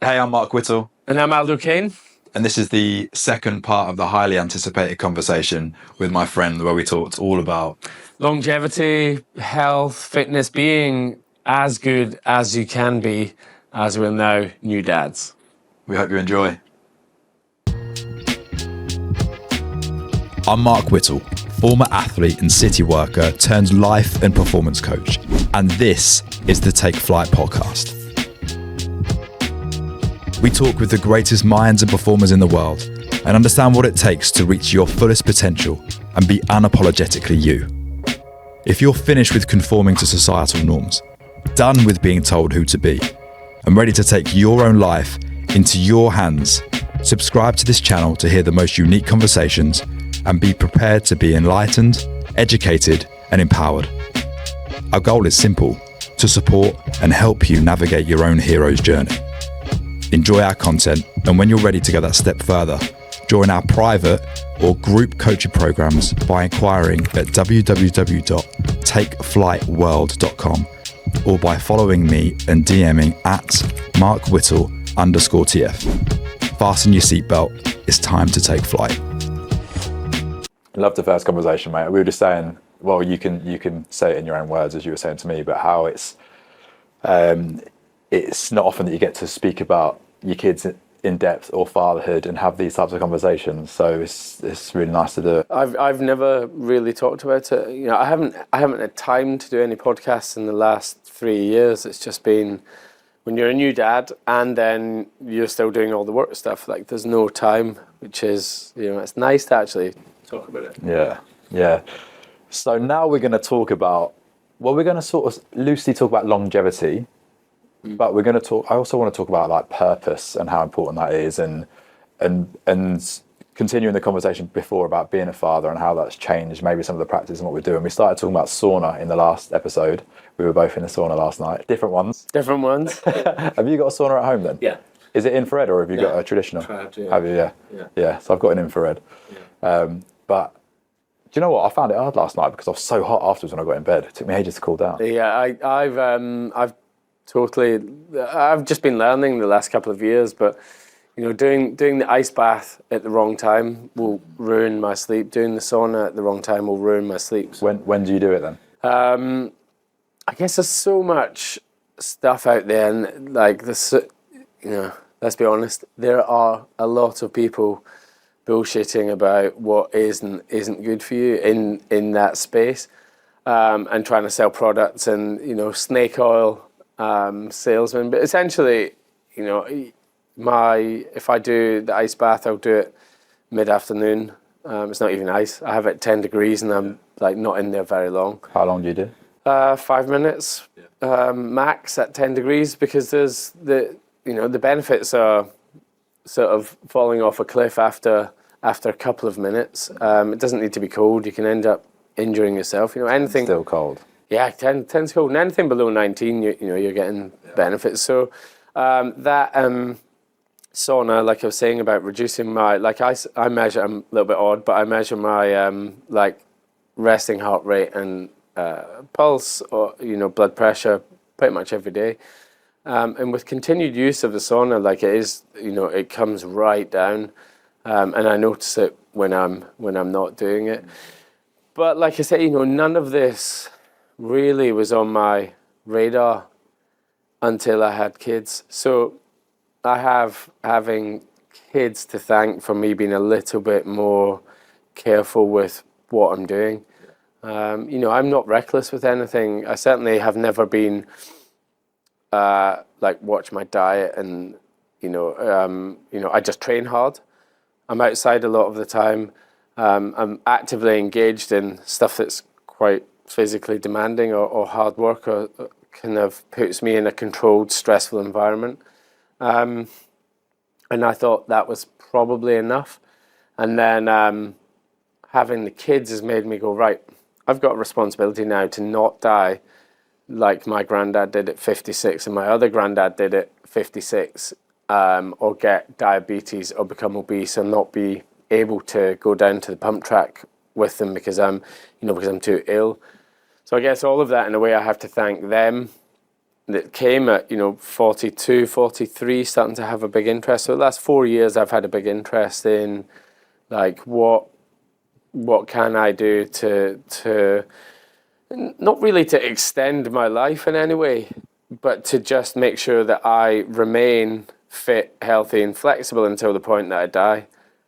Hey, I'm Mark Whittle. And I'm Aldo KANE. And this is the second part of the highly anticipated conversation with my friend where we talked all about longevity, health, fitness, being as good as you can be as we're now new dads. We hope you enjoy. I'm Mark Whittle, former athlete and city worker turned life and performance coach. And this is the Take Flight podcast. We talk with the greatest minds and performers in the world and understand what it takes to reach your fullest potential and be unapologetically you. If you're finished with conforming to societal norms, done with being told who to be, and ready to take your own life into your hands, subscribe to this channel to hear the most unique conversations and be prepared to be enlightened, educated, and empowered. Our goal is simple: to support and help you navigate your own hero's journey. Enjoy our content, and when you're ready to go that step further, join our private or group coaching programs by inquiring at www.takeflightworld.com or by following me and DMing at markwhittle_TF. Fasten your seatbelt, it's time to take flight. Love the first conversation, mate. We were just saying, well, you can say it in your own words as you were saying to me, but how it's not often that you get to speak about your kids in depth or fatherhood and have these types of conversations. So it's really nice to do it. I've never really talked about it. You know, I haven't had time to do any podcasts in the last 3 years. It's just been when you're a new dad and then you're still doing all the work stuff. Like there's no time, which is, you know, it's nice to actually talk about it. Yeah. So now we're going to talk about, well, we're going to sort of loosely talk about longevity. But we're going to talk. I also want to talk about like purpose and how important that is, and continuing the conversation before about being a father and how that's changed. Maybe some of the practice and what we're doing. We started talking about sauna in the last episode. We were both in the sauna last night. Different ones. Different ones. Have you got a sauna at home then? Yeah. Is it infrared or have you got a traditional? Infrared, yeah. Have you? Yeah. So I've got an infrared. Yeah. But do you know what? I found it hard last night because I was so hot afterwards when I got in bed. It took me ages to cool down. Yeah, I've just been learning the last couple of years, but you know, doing the ice bath at the wrong time will ruin my sleep. Doing the sauna at the wrong time will ruin my sleep. When do you do it then? I guess there's so much stuff out there, and like this, you know, let's be honest, there are a lot of people bullshitting about what isn't good for you in that space, and trying to sell products and, you know, snake oil salesman. But essentially, you know, if I do the ice bath, I'll do it mid-afternoon. It's not even ice. I have it 10 degrees and I'm like not in there very long. How long do you do? 5 minutes max at 10 degrees, because there's the benefits are sort of falling off a cliff after a couple of minutes. It doesn't need to be cold. You can end up injuring yourself. You know, anything still cold. Yeah, 10's cold. And anything below 19, you're getting benefits. So that sauna, like I was saying about reducing my, like I measure, I'm a little bit odd, but I measure my like resting heart rate and pulse, or, you know, blood pressure pretty much every day. And with continued use of the sauna, like it is, you know, it comes right down, and I notice it when I'm not doing it. But like I said, you know, none of this really was on my radar until I had kids. So I have having kids to thank for me being a little bit more careful with what I'm doing. You know, I'm not reckless with anything. I certainly have never been like watch my diet and you know, I just train hard. I'm outside a lot of the time. I'm actively engaged in stuff that's quite physically demanding or hard work, or kind of puts me in a controlled, stressful environment. And I thought that was probably enough. And then having the kids has made me go, right, I've got a responsibility now to not die like my granddad did at 56 and my other granddad did at 56, or get diabetes or become obese and not be able to go down to the pump track with them because I'm too ill. So I guess all of that, in a way, I have to thank them that came at 42, 43, starting to have a big interest. So the last 4 years, I've had a big interest in like what can I do to not really to extend my life in any way, but to just make sure that I remain fit, healthy, and flexible until the point that I die.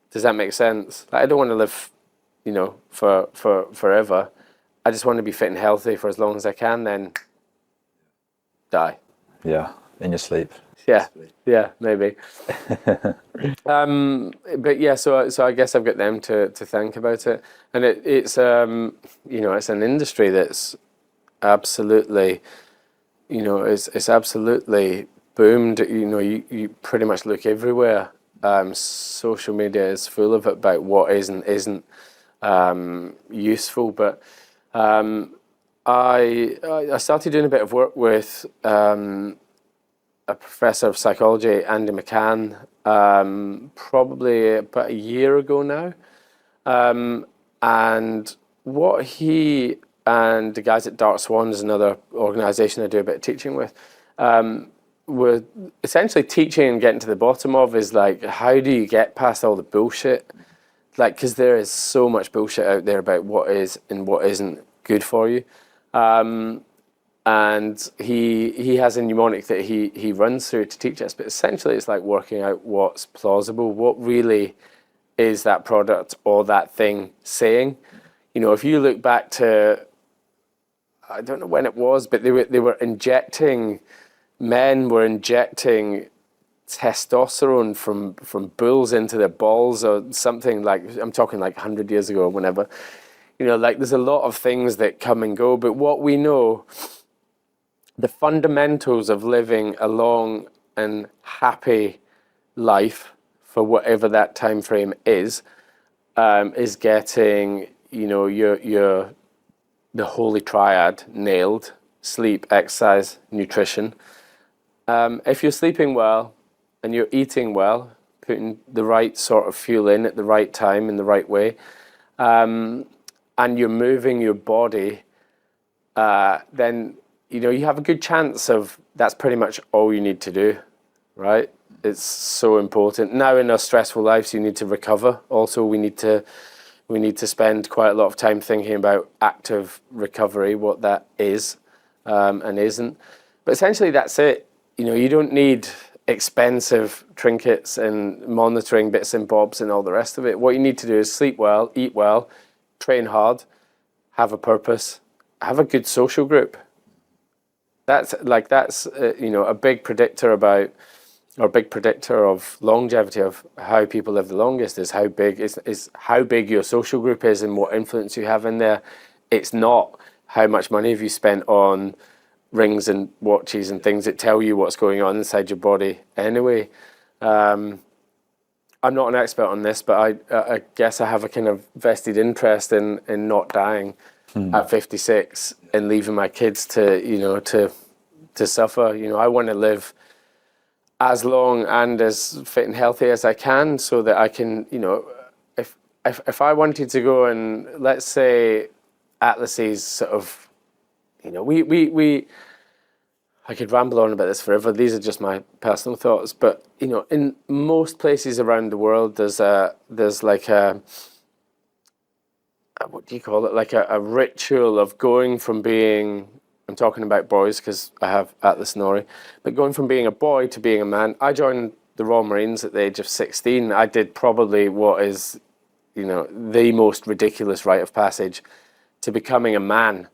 Does that make sense? Like, I don't want to live, for forever. I just want to be fit and healthy for as long as I can, then die. Yeah, in your sleep. Yeah, maybe. But yeah, so I guess I've got them to thank about it, and it's it's an industry that's absolutely, it's absolutely boomed. You pretty much look everywhere. Social media is full of it about what isn't useful, but I started doing a bit of work with a professor of psychology, Andy McCann, probably about a year ago now. And what he and the guys at Dark Swans, another organisation I do a bit of teaching with, were essentially teaching and getting to the bottom of is like, how do you get past all the bullshit? Like, because there is so much bullshit out there about what is and what isn't good for you. And he has a mnemonic that he runs through to teach us, but essentially it's like working out what's plausible, what really is that product or that thing saying. If you look back to, I don't know when it was, but men were injecting testosterone from bulls into their balls or something, like, I'm talking like 100 years ago or whenever. Like, there's a lot of things that come and go, but what we know, the fundamentals of living a long and happy life for whatever that time frame is getting, the holy triad nailed: sleep, exercise, nutrition. If you're sleeping well and you're eating well, putting the right sort of fuel in at the right time in the right way, and you're moving your body, then you have a good chance of, that's pretty much all you need to do, right? It's so important. Now in our stressful lives, you need to recover. Also, we need to spend quite a lot of time thinking about active recovery, what that is and isn't. But essentially, that's it. You don't need expensive trinkets and monitoring bits and bobs and all the rest of it. What you need to do is sleep well, eat well, train hard, have a purpose, have a good social group. That's a big predictor of longevity, of how people live the longest, is how big your social group is and what influence you have in there. It's not how much money have you spent on rings and watches and things that tell you what's going on inside your body anyway. I'm not an expert on this, but I guess I have a kind of vested interest in not dying at 56 and leaving my kids to suffer. I want to live as long and as fit and healthy as I can, so that I can, if I wanted to go and, let's say, Atlas's sort of, I could ramble on about this forever. These are just my personal thoughts, but in most places around the world, there's like a, what do you call it? Like a ritual of going from being, I'm talking about boys because I have Atlas Nori, but going from being a boy to being a man. I joined the Royal Marines at the age of 16. I did probably what is, the most ridiculous rite of passage to becoming a man,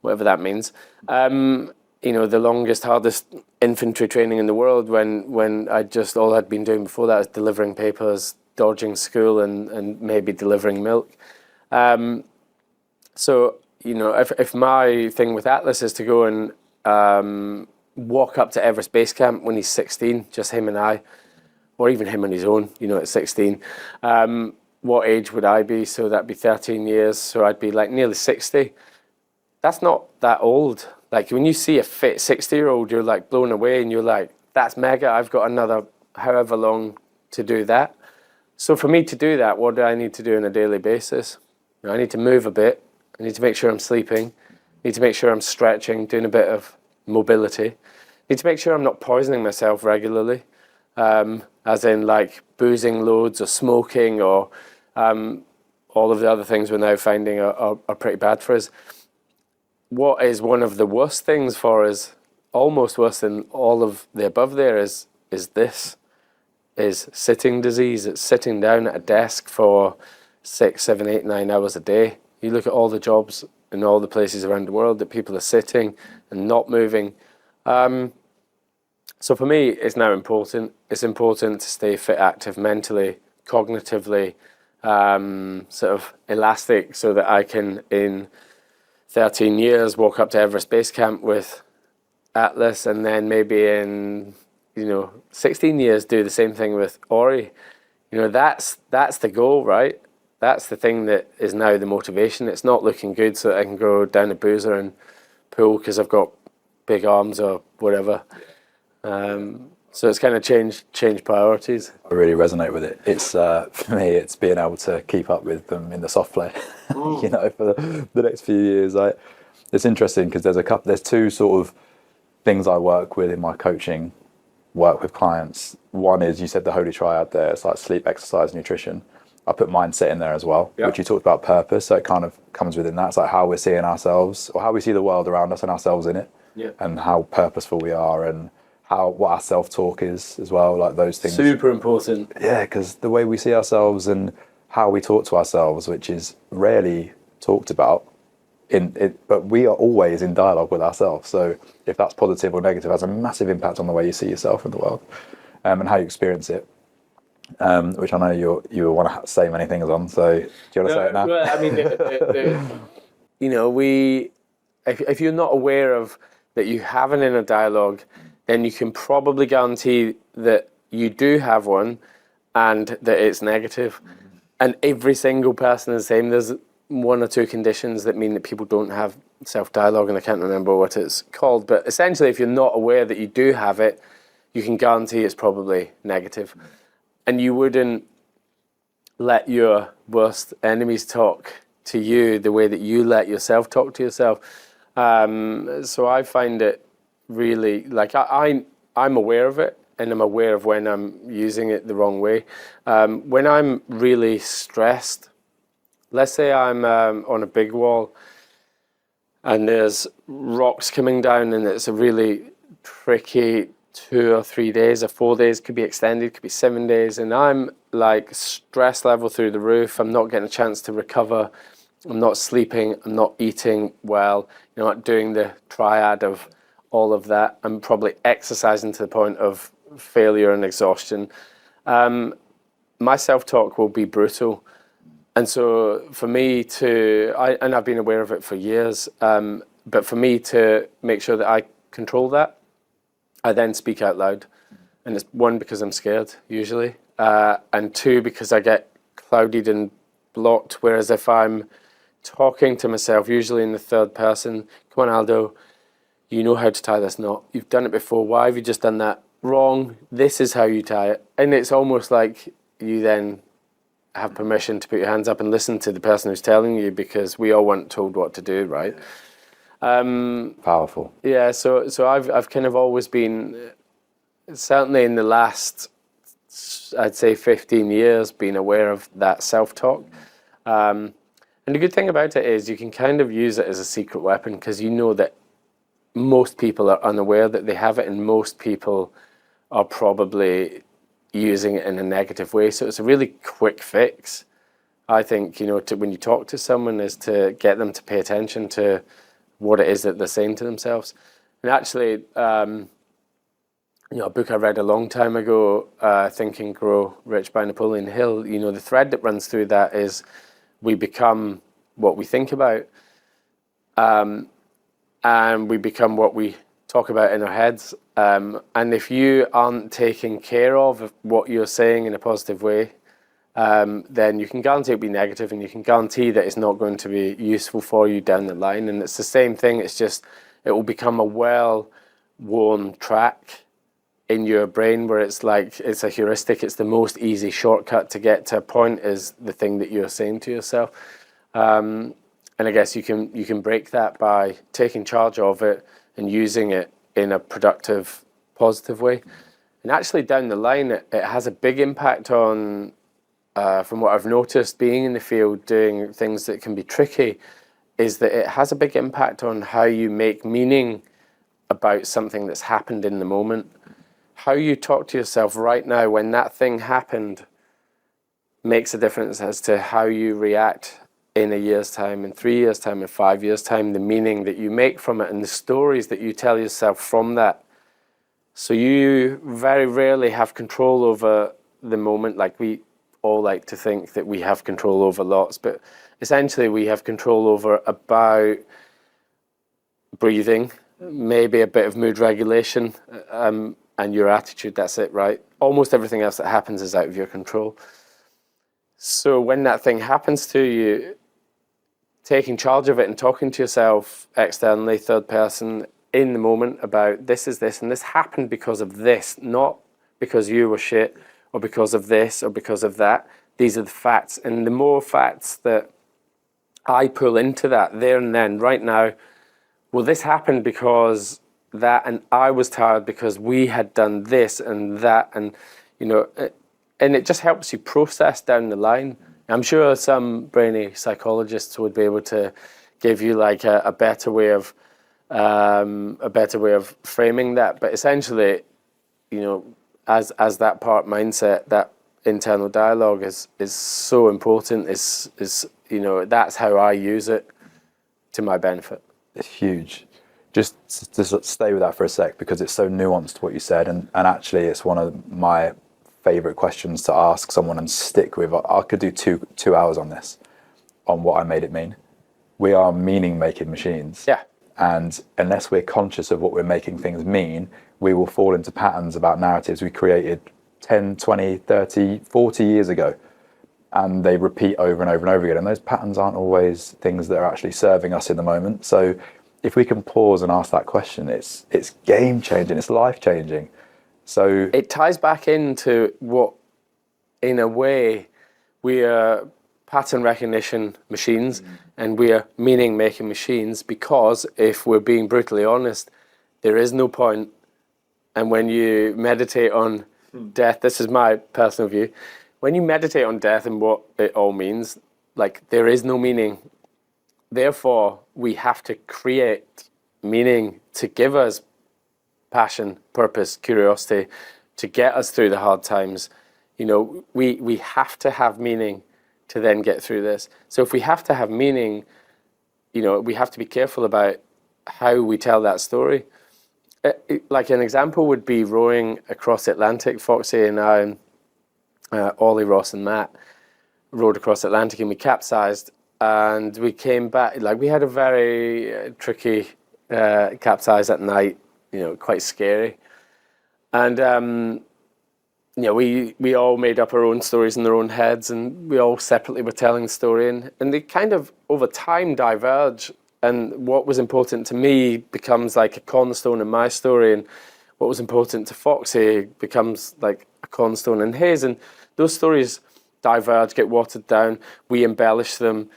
whatever that means. The longest, hardest infantry training in the world, when all I'd been doing before that was delivering papers, dodging school, and maybe delivering milk. So, if my thing with Atlas is to go and walk up to Everest Base Camp when he's 16, just him and I, or even him on his own, at 16, what age would I be? So that'd be 13 years, so I'd be like nearly 60. That's not that old. Like, when you see a fit 60-year-old, you're like blown away, and you're like, that's mega, I've got another however long to do that. So for me to do that, what do I need to do on a daily basis? I need to move a bit. I need to make sure I'm sleeping. I need to make sure I'm stretching, doing a bit of mobility. Need to make sure I'm not poisoning myself regularly, as in like boozing loads or smoking or all of the other things we're now finding are pretty bad for us. What is one of the worst things for us, almost worse than all of the above there, is sitting disease. It's sitting down at a desk for 6, 7, 8, 9 hours a day. You look at all the jobs in all the places around the world that people are sitting and not moving. So for me, it's now important. It's important to stay fit, active, mentally, cognitively, sort of elastic, so that I can, in 13 years, walk up to Everest Base Camp with Atlas, and then maybe in 16 years do the same thing with Ori. That's the goal, right? That's the thing that is now the motivation. It's not looking good so that I can go down a boozer and pull because I've got big arms or whatever. So it's kind of changed priorities. I really resonate with it. It's for me, it's being able to keep up with them in the soft play. For the next few years. It's interesting because there's two sort of things I work with in my coaching work with clients. One is, you said the holy triad there. It's like sleep, exercise, nutrition. I put mindset in there as well, which you talked about purpose. So it kind of comes within that. It's like how we're seeing ourselves, or how we see the world around us and ourselves in it, and how purposeful we are, and what our self-talk is as well, like those things. Super important. Yeah, because the way we see ourselves and how we talk to ourselves, which is rarely talked about, but we are always in dialogue with ourselves. So if that's positive or negative, it has a massive impact on the way you see yourself in the world, and how you experience it. Which I know you want to say many things on. So do you want to say it now? Well, I mean, if you're not aware of that you have an inner dialogue, then you can probably guarantee that you do have one, and that it's negative. And every single person is the same. There's one or two conditions that mean that people don't have self-dialogue, and I can't remember what it's called. But essentially, if you're not aware that you do have it, you can guarantee it's probably negative. And you wouldn't let your worst enemies talk to you the way that you let yourself talk to yourself. So I find it really, like, I'm aware of it, and I'm aware of when I'm using it the wrong way. When I'm really stressed, let's say I'm on a big wall and there's rocks coming down, and it's a really tricky 2 or 3 days or 4 days, could be extended, could be 7 days, and I'm like stress level through the roof. I'm not getting a chance to recover. I'm not sleeping. I'm not eating well. Not doing the triad of all of that. I'm probably exercising to the point of failure and exhaustion. My self-talk will be brutal. And so for me and I've been aware of it for years, but for me to make sure that I control that, I then speak out loud. And it's one, because I'm scared, usually, and two, because I get clouded and blocked. Whereas if I'm talking to myself, usually in the third person, come on, Aldo, you know how to tie this knot. You've done it before. Why have you just done that wrong? This is how you tie it. And it's almost like you then have permission to put your hands up and listen to the person who's telling you, because we all weren't told what to do, right? Powerful. Yeah, so I've kind of always been, certainly in the last, I'd say 15 years, been aware of that self-talk. And the good thing about it is you can kind of use it as a secret weapon, because you know that most people are unaware that they have it, and most people are probably using it in a negative way. So it's a really quick fix, I think, when you talk to someone, is to get them to pay attention to what it is that they're saying to themselves. And actually, a book I read a long time ago, Think and Grow Rich by Napoleon Hill, the thread that runs through that is we become what we think about, and we become what we talk about in our heads. And if you aren't taking care of what you're saying in a positive way, then you can guarantee it'll be negative, and you can guarantee that it's not going to be useful for you down the line. And it's the same thing. It's just, it will become a well-worn track in your brain where it's like, it's a heuristic. It's the most easy shortcut to get to a point, is the thing that you're saying to yourself. And I guess you can break that by taking charge of it and using it in a productive, positive way. And actually down the line, it has a big impact on, from what I've noticed being in the field, doing things that can be tricky, is that it has a big impact on how you make meaning about something that's happened in the moment. How you talk to yourself right now when that thing happened makes a difference as to how you react in a year's time, in 3 years' time, in 5 years' time, the meaning that you make from it and the stories that you tell yourself from that. So you very rarely have control over the moment. Like, we all like to think that we have control over lots, but essentially we have control over about breathing, maybe a bit of mood regulation, and your attitude. That's it, right? Almost everything else that happens is out of your control. So when that thing happens to you, taking charge of it and talking to yourself externally, third person, in the moment about this is this, and this happened because of this, not because you were shit, or because of this, or because of that. These are the facts. And the more facts that I pull into that there and then, right now, well, this happened because that, and I was tired because we had done this and that, and, you know, and it just helps you process down the line. I'm sure some brainy psychologists would be able to give you like a better way of framing that. But essentially, you know, as that part mindset, that internal dialogue is so important. Is you know, that's how I use it to my benefit. It's huge. Just to stay with that for a sec, because it's so nuanced what you said, and actually it's one of my favorite questions to ask someone and stick with. I could do two hours on this, on what I made it mean. We are meaning making machines. Yeah. And unless we're conscious of what we're making things mean, we will fall into patterns about narratives we created 10, 20, 30, 40 years ago. And they repeat over and over and over again. And those patterns aren't always things that are actually serving us in the moment. So if we can pause and ask that question, it's game changing, it's life changing. So it ties back into what, in a way, we are pattern recognition machines, and we are meaning making machines, because if we're being brutally honest, there is no point. And when you meditate on death, this is my personal view, when you meditate on death and what it all means, like, there is no meaning. Therefore, we have to create meaning to give us passion, purpose, curiosity, to get us through the hard times. You know, we have to have meaning to then get through this. So if we have to have meaning, you know, we have to be careful about how we tell that story. Like an example would be rowing across the Atlantic. Foxy and I, Ollie, Ross and Matt rowed across the Atlantic, and we capsized, and we came back. Like, we had a very tricky capsize at night, you know, quite scary. And you know, we all made up our own stories in their own heads, and we all separately were telling the story, and they kind of over time diverge, and what was important to me becomes like a cornerstone in my story, and what was important to Foxy becomes like a cornerstone in his, and those stories diverge, get watered down, we embellish them,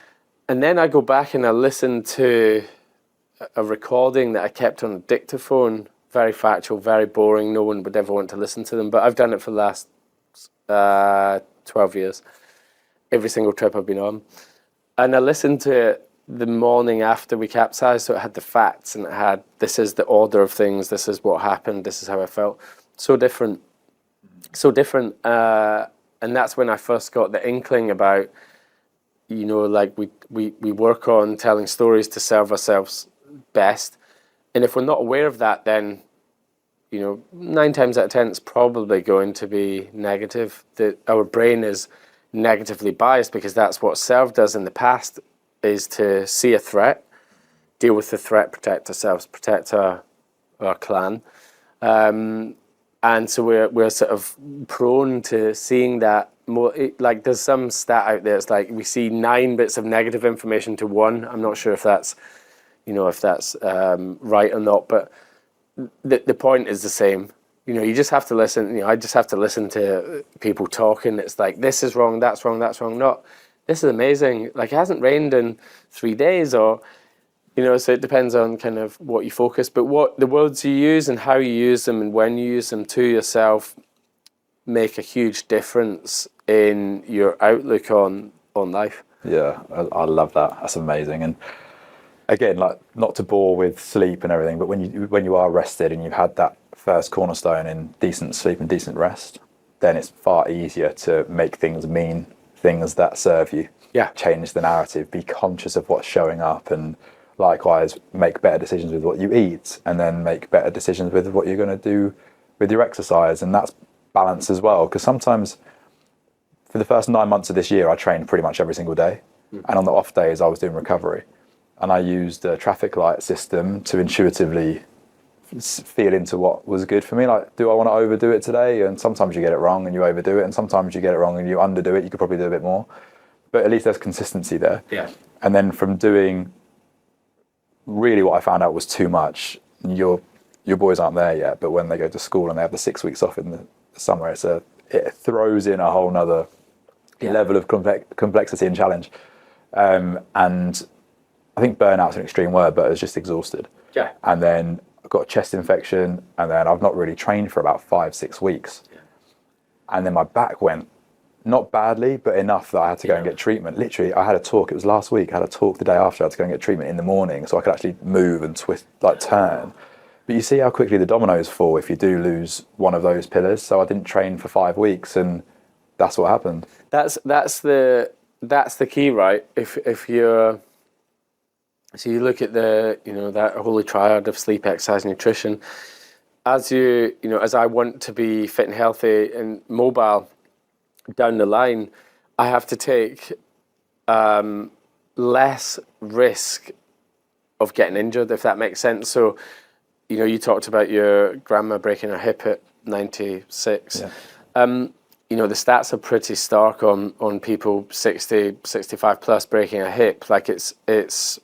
and then I go back and I listen to a recording that I kept on a dictaphone. Very factual, very boring. No one would ever want to listen to them. But I've done it for the last 12 years. Every single trip I've been on. And I listened to it the morning after we capsized. So it had the facts, and it had, this is the order of things. This is what happened. This is how I felt. So different. So different. And that's when I first got the inkling about, you know, like we work on telling stories to serve ourselves best. And if we're not aware of that, then, you know, 9 times out of 10, it's probably going to be negative. That our brain is negatively biased, because that's what served us in the past, is to see a threat, deal with the threat, protect ourselves, protect our clan. And so we're sort of prone to seeing that more. Like, there's some stat out there, it's like we see 9 bits of negative information to 1. I'm not sure if that's, you know, if that's right or not, but the point is the same. You know, you just have to listen. You know, I just have to listen to people talking. It's like, this is wrong, that's wrong, that's wrong. Not, this is amazing. Like, it hasn't rained in 3 days, or You know, so it depends on kind of what you focus, but what the words you use and how you use them and when you use them to yourself make a huge difference in your outlook on life. Yeah, I love that. That's amazing. And again, like, not to bore with sleep and everything, but when you are rested and you've had that first cornerstone in decent sleep and decent rest, then it's far easier to make things mean, things that serve you. Yeah. Change the narrative, be conscious of what's showing up, and likewise make better decisions with what you eat, and then make better decisions with what you're going to do with your exercise. And that's balance as well, because sometimes for the first 9 months of this year I trained pretty much every single day, and on the off days I was doing recovery, and I used a traffic light system to intuitively feel into what was good for me. Like, do I want to overdo it today? And sometimes you get it wrong and you overdo it, and sometimes you get it wrong and you underdo it. You could probably do a bit more, but at least there's consistency there. Yeah. And then from doing, really what I found out was too much. Your boys aren't there yet, but when they go to school and they have the 6 weeks off in the summer, it throws in a whole nother level of complexity and challenge. And I think burnout's an extreme word, but I was just exhausted. Yeah. And then I got a chest infection, and then I've not really trained for about 5-6 weeks. Yeah. And then my back went, not badly, but enough that I had to go and get treatment. Literally, I had a talk, it was last week, I had a talk the day after, I had to go and get treatment in the morning so I could actually move and twist, like turn. But you see how quickly the dominoes fall if you do lose one of those pillars. So I didn't train for 5 weeks, and that's what happened. That's the key, right? If you're, so you look at that holy triad of sleep, exercise, nutrition. As as I want to be fit and healthy and mobile down the line, I have to take less risk of getting injured, if that makes sense. So, you talked about your grandma breaking her hip at 96. Yeah. The stats are pretty stark on people 60, 65 plus breaking a hip. Like it's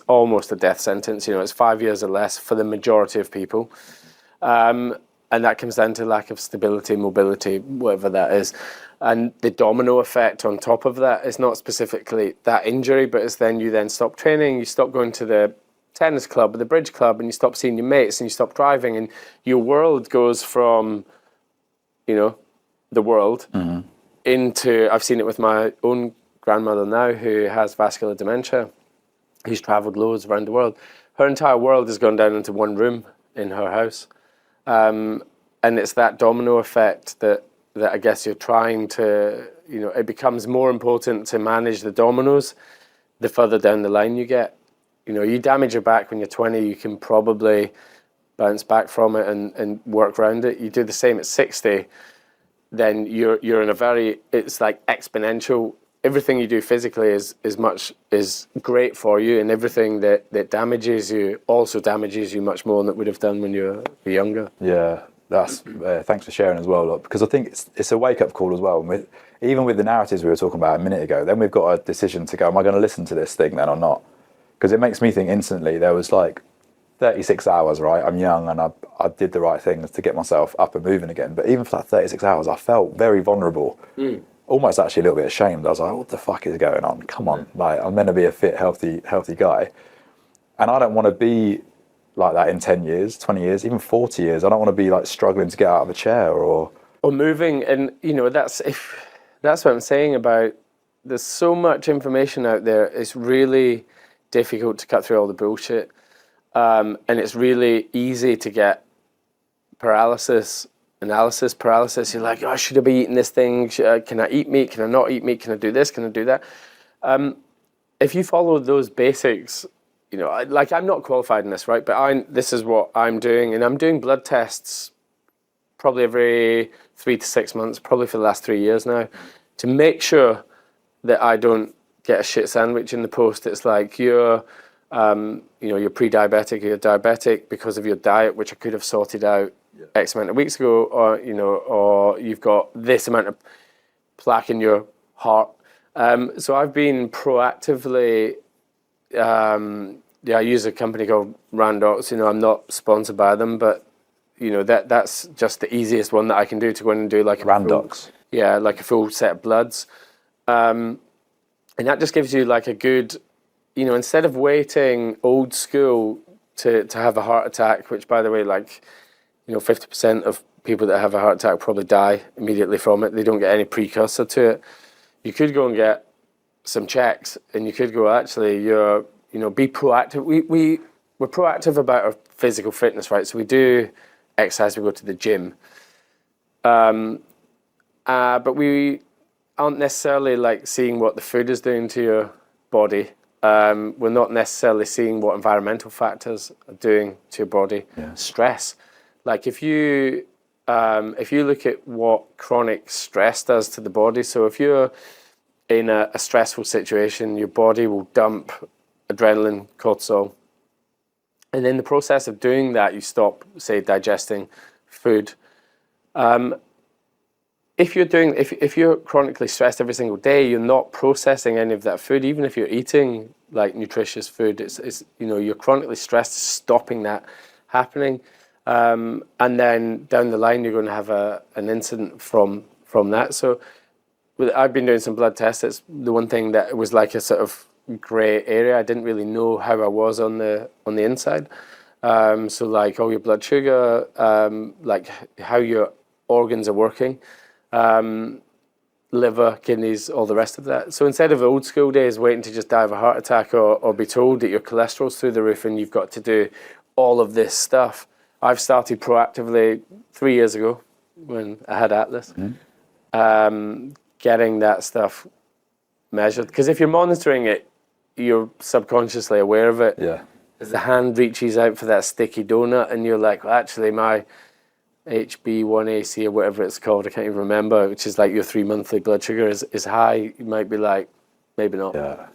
almost a death sentence. It's 5 years or less for the majority of people. And that comes down to lack of stability, mobility, whatever that is. And the domino effect on top of that is not specifically that injury, but it's then you then stop training, you stop going to the tennis club or the bridge club, and you stop seeing your mates, and you stop driving, and your world goes from, the world into, I've seen it with my own grandmother now who has vascular dementia, who's travelled loads around the world. Her entire world has gone down into one room in her house. And it's that domino effect that I guess you're trying to, it becomes more important to manage the dominoes the further down the line you get. You damage your back when you're 20, you can probably bounce back from it and work around it. You do the same at 60, then you're in it's like exponential. Everything you do physically is great for you, and everything that damages you also damages you much more than it would have done when you were younger. Yeah, that's thanks for sharing as well, look, because I think it's a wake-up call as well. Even with the narratives we were talking about a minute ago, then we've got a decision to go, am I going to listen to this thing then or not? Because it makes me think instantly, there was like 36 hours, right? I'm young and I did the right things to get myself up and moving again. But even for that 36 hours, I felt very vulnerable. Almost actually a little bit ashamed. I was like, what the fuck is going on? Come on. Like, I'm meant to be a fit, healthy guy. And I don't want to be like that in 10 years, 20 years, even 40 years. I don't want to be like struggling to get out of a chair or moving. And, that's what I'm saying about, there's so much information out there. It's really difficult to cut through all the bullshit. And it's really easy to get analysis paralysis. You're like, should I be eating this thing? Can I eat meat? Can I not eat meat? Can I do this? Can I do that? If you follow those basics, I'm not qualified in this, right? But this is what I'm doing, and I'm doing blood tests probably every 3 to 6 months, probably for the last 3 years now, to make sure that I don't get a shit sandwich in the post. It's like you're pre-diabetic, or you're diabetic because of your diet, which I could have sorted out X amount of weeks ago, or you've got this amount of plaque in your heart. So I've been proactively, I use a company called Randox. I'm not sponsored by them, but that's just the easiest one that I can do, to go in and do like Randox. Like a full set of bloods. And that just gives you like a good, instead of waiting old school to have a heart attack, which by the way, 50% of people that have a heart attack probably die immediately from it. They don't get any precursor to it. You could go and get some checks, and you could go, actually, be proactive. We're proactive about our physical fitness, right? So we do exercise, we go to the gym. But we aren't necessarily seeing what the food is doing to your body. We're not necessarily seeing what environmental factors are doing to your body. Yeah. Stress. If you look at what chronic stress does to the body, so if you're in a stressful situation, your body will dump adrenaline, cortisol. And in the process of doing that, you stop, say, digesting food. If you're chronically stressed every single day, you're not processing any of that food. Even if you're eating nutritious food, it's you're chronically stressed, stopping that happening. And then down the line, you're going to have an incident from that. So I've been doing some blood tests. It's the one thing that was like a sort of grey area. I didn't really know how I was on the inside. So all your blood sugar, how your organs are working, liver, kidneys, all the rest of that. So instead of old school days waiting to just die of a heart attack or be told that your cholesterol's through the roof and you've got to do all of this stuff, I've started proactively 3 years ago when I had Atlas, getting that stuff measured. Because if you're monitoring it, you're subconsciously aware of it. Yeah. As the hand reaches out for that sticky donut and you're like, well, actually my HB1AC or whatever it's called, I can't even remember, which is your 3 monthly blood sugar is high. You might be like, maybe not. Yeah.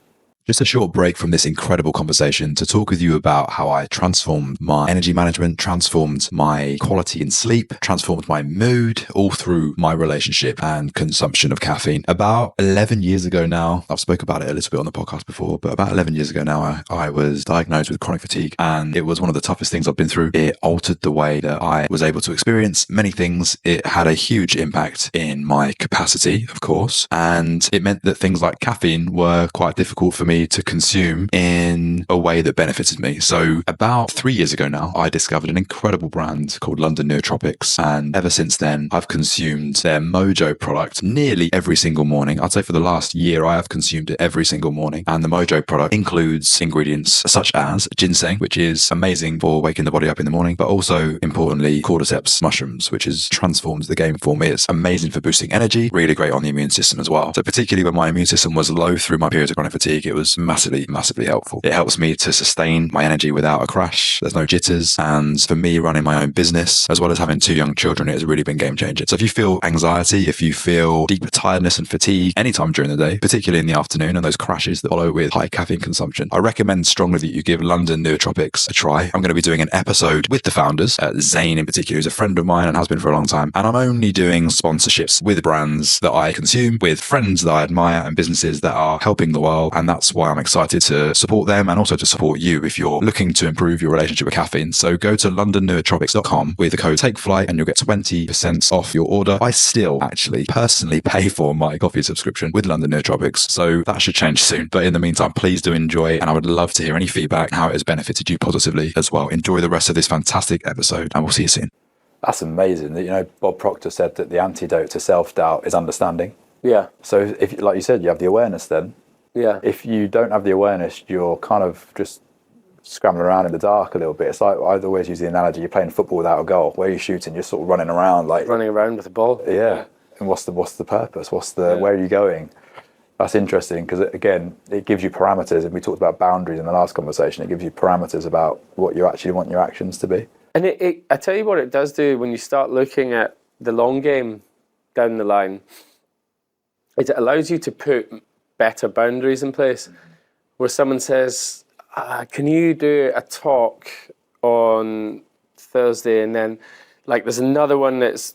Just a short break from this incredible conversation to talk with you about how I transformed my energy management, transformed my quality in sleep, transformed my mood, all through my relationship and consumption of caffeine. About 11 years ago now, I've spoke about it a little bit on the podcast before, but about 11 years ago now, I was diagnosed with chronic fatigue, and it was one of the toughest things I've been through. It altered the way that I was able to experience many things. It had a huge impact in my capacity, of course, and it meant that things like caffeine were quite difficult for me to consume in a way that benefited me. So about 3 years ago now, I discovered an incredible brand called London Nootropics. And ever since then, I've consumed their Mojo product nearly every single morning. I'd say for the last year, I have consumed it every single morning. And the Mojo product includes ingredients such as ginseng, which is amazing for waking the body up in the morning, but also importantly, cordyceps mushrooms, which has transformed the game for me. It's amazing for boosting energy, really great on the immune system as well. So particularly when my immune system was low through my periods of chronic fatigue, it was massively helpful. It helps me to sustain my energy without a crash. There's no jitters. And for me, running my own business, as well as having 2 young children, it has really been game changing. So if you feel anxiety, if you feel deep tiredness and fatigue anytime during the day, particularly in the afternoon and those crashes that follow with high caffeine consumption, I recommend strongly that you give London Nootropics a try. I'm going to be doing an episode with the founders, Zane in particular, who's a friend of mine and has been for a long time. And I'm only doing sponsorships with brands that I consume, with friends that I admire and businesses that are helping the world. And that's why I'm excited to support them and also to support you if you're looking to improve your relationship with caffeine. So go to londonnootropics.com with the code TAKEFLIGHT and you'll get 20% off your order. I still actually personally pay for my coffee subscription with London Nootropics, so that should change soon. But in the meantime, please do enjoy, and I would love to hear any feedback, how it has benefited you positively as well. Enjoy the rest of this fantastic episode and we'll see you soon. That's amazing. Bob Proctor said that the antidote to self-doubt is understanding. Yeah. So if, like you said, you have the awareness then. Yeah. If you don't have the awareness, you're kind of just scrambling around in the dark a little bit. It's like, I always use the analogy, you're playing football without a goal. Where you're shooting, you're sort of running around running around with the ball. Yeah. And what's the purpose? Where are you going? That's interesting because, again, it gives you parameters. And we talked about boundaries in the last conversation. It gives you parameters about what you actually want your actions to be. And I tell you what it does do when you start looking at the long game down the line, it allows you to put better boundaries in place. Where someone says, can you do a talk on Thursday, and then there's another one that's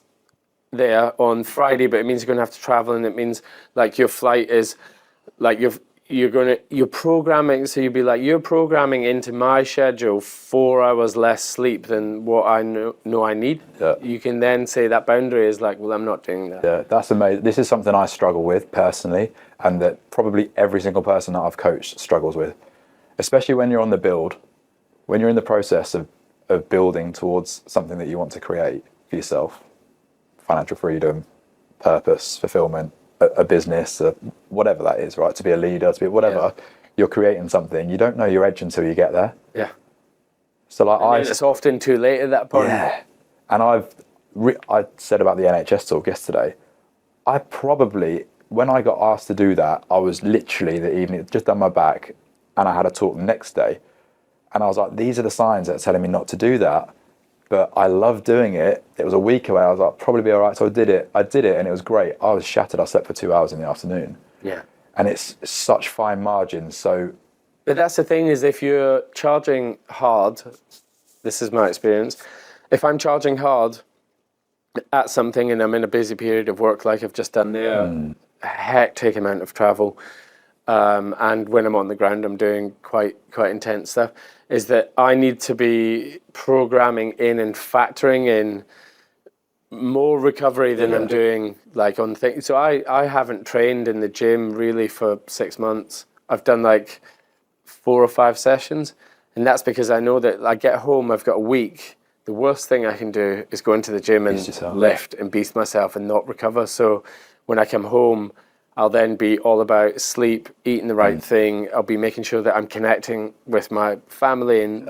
there on Friday, but it means you're going to have to travel, and it means your flight is you're programming. So you'd be you're programming into my schedule 4 hours less sleep than what I know I need. Yeah. You can then say that boundary is well, I'm not doing that. Yeah, that's amazing. This is something I struggle with personally, and that probably every single person that I've coached struggles with. especially when you're on the build, when you're in the process of building towards something that you want to create for yourself, financial freedom, purpose, fulfillment, a business, whatever that is, right? To be a leader, to be whatever, you're creating something. You don't know your edge until you get there. Yeah. So like It's often too late at that point. Yeah. And I said about the NHS talk yesterday, I probably, when I got asked to do that, I was literally the evening, just done my back, and I had a talk the next day. And I was like, these are the signs that are telling me not to do that. But I love doing it. It was a week away. I was like, probably be all right. So I did it, and it was great. I was shattered. I slept for 2 hours in the afternoon. Yeah. And it's such fine margins. So, but that's the thing, is if you're charging hard, this is my experience, if I'm charging hard at something and I'm in a busy period of work like I've just done there, a hectic amount of travel, and when I'm on the ground I'm doing quite intense stuff, is that I need to be programming in and factoring in more recovery than I'm doing like on things. So I haven't trained in the gym really for 6 months. I've done like 4 or 5 sessions, and that's because I know that I get home, I've got a week. The worst thing I can do is go into the gym and lift and beast myself and not recover. So when I come home, I'll then be all about sleep, eating the right thing. I'll be making sure that I'm connecting with my family and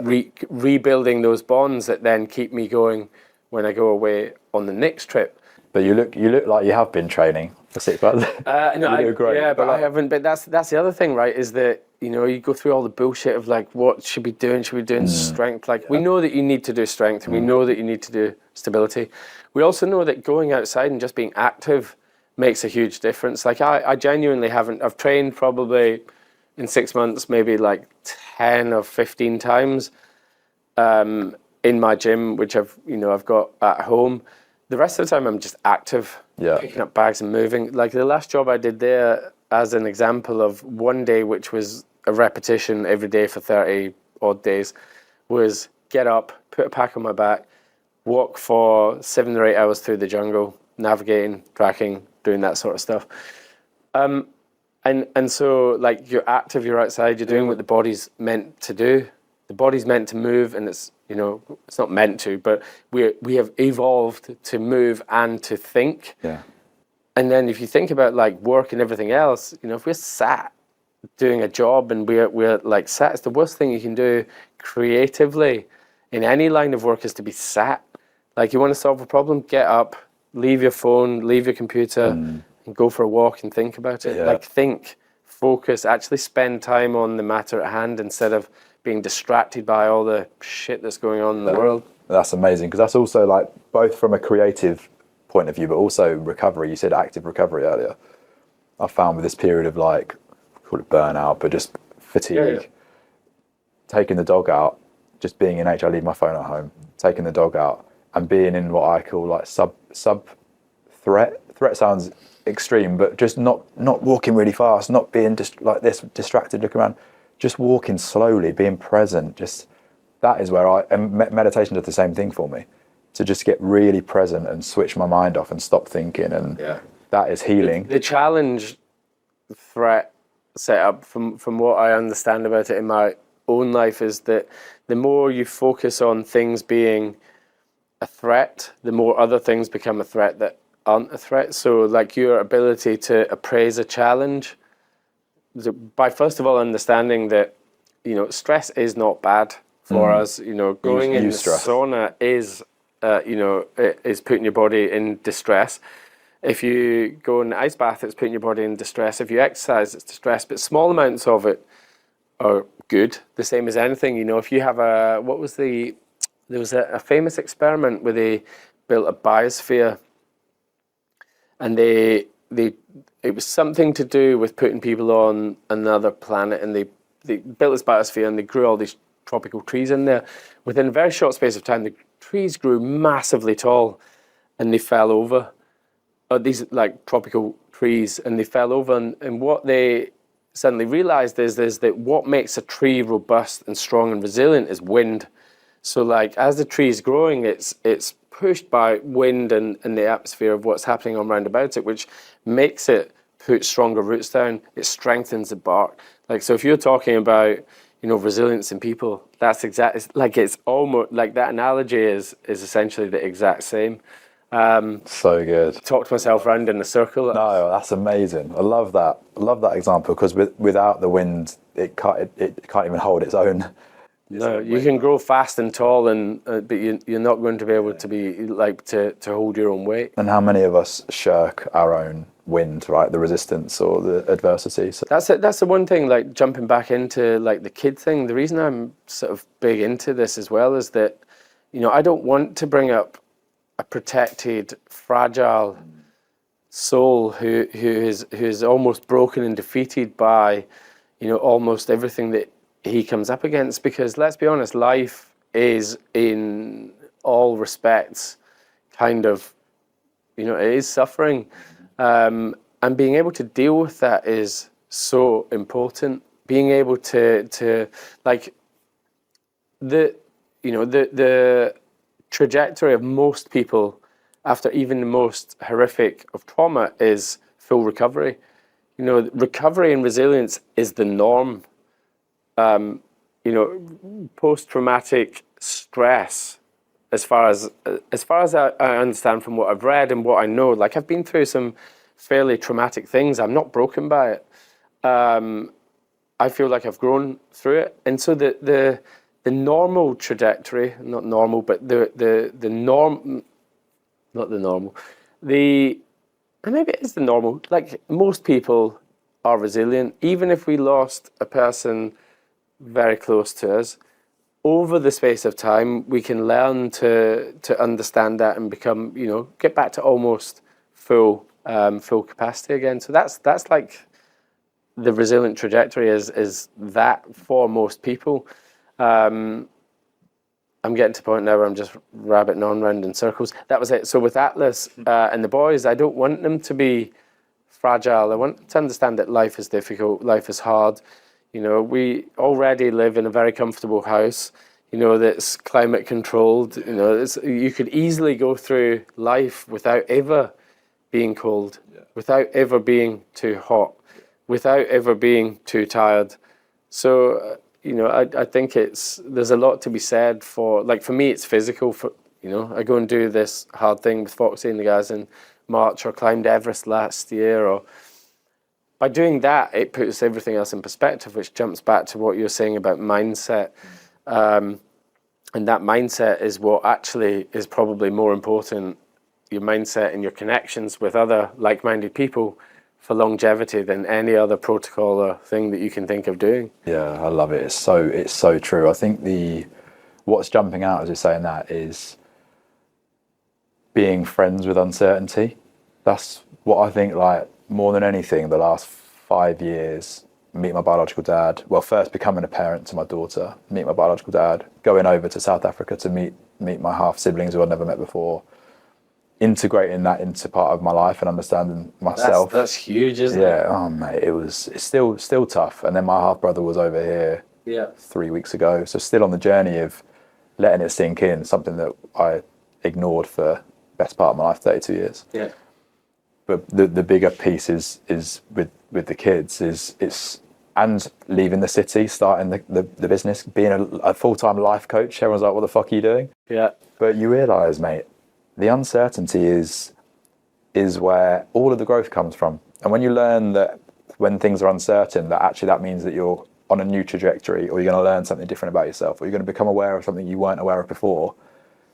rebuilding those bonds that then keep me going when I go away on the next trip. but you look like you have been training for 6 months. No, You do great. yeah, but I haven't. But that's the other thing, right? Is that, you know, you go through all the bullshit of like, what should we doing? Should we doing strength? Like, we know that you need to do strength, and we know that you need to do stability. We also know that going outside and just being active makes a huge difference. Like, I genuinely haven't. I've trained probably in 6 months, maybe like 10 or 15 times in my gym, which I've got at home. The rest of the time, I'm just active, picking up bags and moving. Like the last job I did there, as an example of one day, which was a repetition every day for 30 odd days, was get up, put a pack on my back, walk for 7 or 8 hours through the jungle, navigating, tracking, doing that sort of stuff. And so, like, you're active, you're outside, you're doing what the body's meant to do. The body's meant to move, and it's, you know, it's not meant to, but we have evolved to move and to think. Yeah. And then if you think about like work and everything else, you know, if we're sat doing a job and we're like sat, it's the worst thing you can do creatively in any line of work is to be sat. Like, you want to solve a problem, get up, leave your phone, leave your computer, and go for a walk and think about it. Yeah. Like, think, focus, actually spend time on the matter at hand instead of being distracted by all the shit that's going on in the world. That's amazing, because that's also like both from a creative point of view, but also recovery. You said active recovery earlier. I found with this period of like, call it burnout, but just fatigue, taking the dog out, just being in nature. I leave my phone at home, taking the dog out and being in what I call like sub threat. Threat sounds extreme, but just not walking really fast, not being just like this, distracted, looking around, just walking slowly, being present. Just that is where and meditation did the same thing for me, to just get really present and switch my mind off and stop thinking, and that is healing. The challenge threat setup, from what I understand about it in my own life, is that the more you focus on things being a threat, the more other things become a threat that aren't a threat. So like your ability to appraise a challenge by first of all understanding that, you know, stress is not bad for us. You know, going in the sauna is is putting your body in distress. If you go in the ice bath, it's putting your body in distress. If you exercise, it's distress. But small amounts of it are good, the same as anything. You know, if you have there was a famous experiment where they built a biosphere, and it was something to do with putting people on another planet, and they built this biosphere and they grew all these tropical trees in there. Within a very short space of time, the trees grew massively tall, and they fell over. These like tropical trees, and they fell over. And what they suddenly realized is that what makes a tree robust and strong and resilient is wind. So like as the tree is growing, it's pushed by wind and the atmosphere of what's happening on round about it, which makes it put stronger roots down. It strengthens the bark. Like, so if you're talking about, resilience in people. That's exactly like, it's almost like that analogy is essentially the exact same. So good. Talked myself round in a circle. No, that's amazing. I love that. I love that example, because without the wind, it can't even hold its own. No, you can grow fast and tall, but you're not going to be able to be like to hold your own weight. And how many of us shirk our own wind, right? The resistance or the adversity. So That's it. That's the one thing. Like, jumping back into like the kid thing. The reason I'm sort of big into this as well is that, I don't want to bring up a protected, fragile soul who is almost broken and defeated by, almost everything that he comes up against. Because let's be honest, life is in all respects kind of, it is suffering. And being able to deal with that is so important. Being able to like the trajectory of most people after even the most horrific of trauma is full recovery. Recovery and resilience is the norm. Post-traumatic stress, as far as I understand from what I've read and what I know, like, I've been through some fairly traumatic things. I'm not broken by it. I feel like I've grown through it. And so the normal trajectory, not normal, but the norm, not the normal, and maybe it is the normal, like, most people are resilient. Even if we lost a person very close to us, over the space of time, we can learn to understand that and become, get back to almost full capacity again. So that's like the resilient trajectory is that for most people. I'm getting to the point now where I'm just rabbiting on round in circles. That was it. So with Atlas and the boys, I don't want them to be fragile. I want them to understand that life is difficult, life is hard. We already live in a very comfortable house, that's climate controlled. You could easily go through life without ever being cold, without ever being too hot, without ever being too tired. So, I think there's a lot to be said for me, it's physical. I go and do this hard thing with Foxy and the guys in March, or climbed Everest last year, or by doing that, it puts everything else in perspective, which jumps back to what you're saying about mindset. And that mindset is what actually is probably more important, your mindset and your connections with other like-minded people, for longevity than any other protocol or thing that you can think of doing. Yeah, I love it. It's so true. I think what's jumping out as you're saying that is being friends with uncertainty. That's what I think, like, more than anything, the last 5 years, meet my biological dad. Well, first becoming a parent to my daughter, meet my biological dad, going over to South Africa to meet my half siblings who I'd never met before, integrating that into part of my life and understanding myself. That's huge, isn't it? Yeah, oh mate, it's still tough. And then my half brother was over here 3 weeks ago, so still on the journey of letting it sink in. Something that I ignored for the best part of my life, 32 years. Yeah. But the bigger piece is with the kids and leaving the city, starting the business, being a full-time life coach. Everyone's like, what the fuck are you doing? Yeah. But you realise, mate, the uncertainty is where all of the growth comes from. And when you learn that when things are uncertain, that actually that means that you're on a new trajectory, or you're going to learn something different about yourself, or you're going to become aware of something you weren't aware of before,